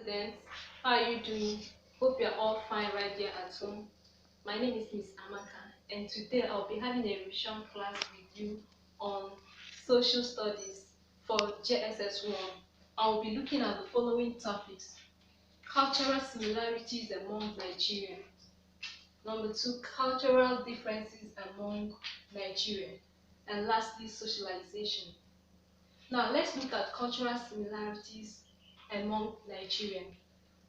Students, how are you doing? Hope you are all fine right there at home. My name is Miss Amaka, and today I'll be having a revision class with you on social studies for JSS 1. I'll be looking at the following topics: cultural similarities among Nigerians. Number 2, cultural differences among Nigerians. And lastly, socialization. Now let's look at cultural similarities among Nigerians.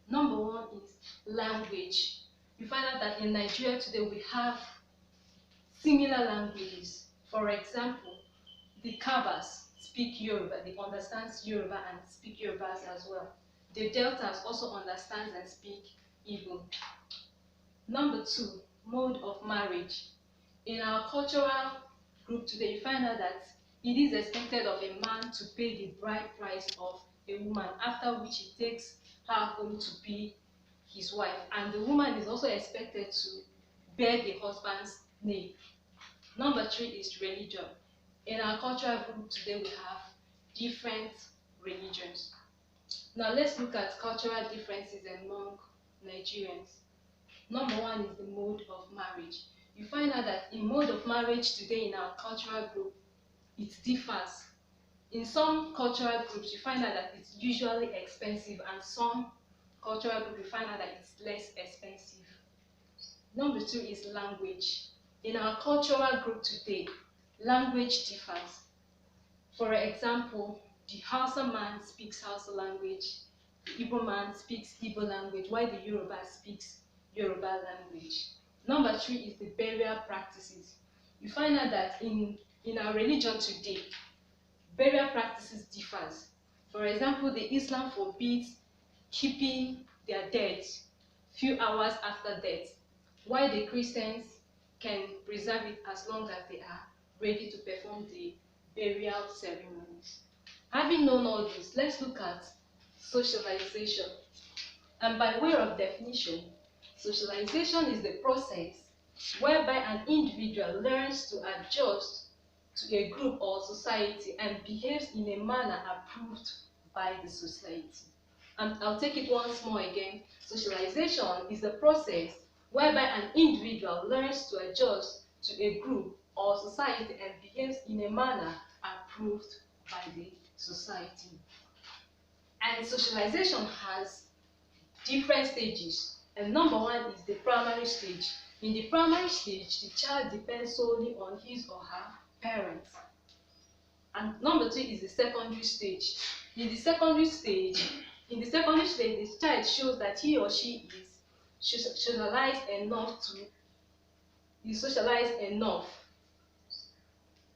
Number 1 is language. You find out that in Nigeria today we have similar languages. For example, the Kabas speak Yoruba, they understand Yoruba and speak Yorubas as well. The Deltas also understand and speak Igbo. Number 2, mode of marriage. In our cultural group today, you find out that it is expected of a man to pay the bride price of a woman, after which he takes her home to be his wife, and the woman is also expected to bear the husband's name. Number 3 is religion. In our cultural group today, we have different religions. Now let's look at cultural differences among Nigerians. Number 1 is the mode of marriage. You find out that in mode of marriage today in our cultural group, it differs. In some cultural groups, you find out that it's usually expensive, and some cultural groups, you find out that it's less expensive. Number 2 is language. In our cultural group today, language differs. For example, the Hausa man speaks Hausa language, the Igbo man speaks Igbo language, while the Yoruba speaks Yoruba language. Number 3 is the burial practices. You find out that in our religion today, burial practices differs. For example, the Islam forbids keeping their dead few hours after death, while the Christians can preserve it as long as they are ready to perform the burial ceremonies. Having known all this, let's look at socialization. And by way of definition, socialization is the process whereby an individual learns to adjust to a group or society and behaves in a manner approved by the society. And I'll take it once more again. Socialization is the process whereby an individual learns to adjust to a group or society and behaves in a manner approved by the society. And socialization has different stages. And number 1 is the primary stage. In the primary stage, the child depends solely on his or her parents. And number 2 is the secondary stage. In the secondary stage, the child shows that he or she is socialized enough.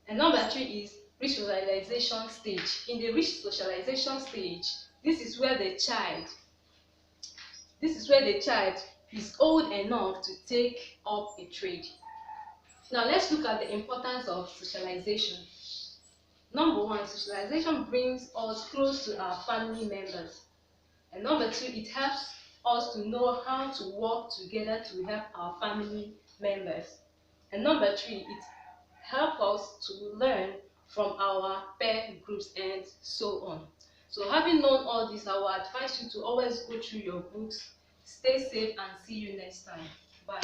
And number 3 is resocialization stage. In the resocialization stage, this is where the child is old enough to take up a trade. Now let's look at the importance of socialization. Number 1, socialization brings us close to our family members. And number 2, it helps us to know how to work together to help our family members. And number 3, it helps us to learn from our peer groups and so on. So having known all this, I will advise you to always go through your books. Stay safe and see you next time. Bye.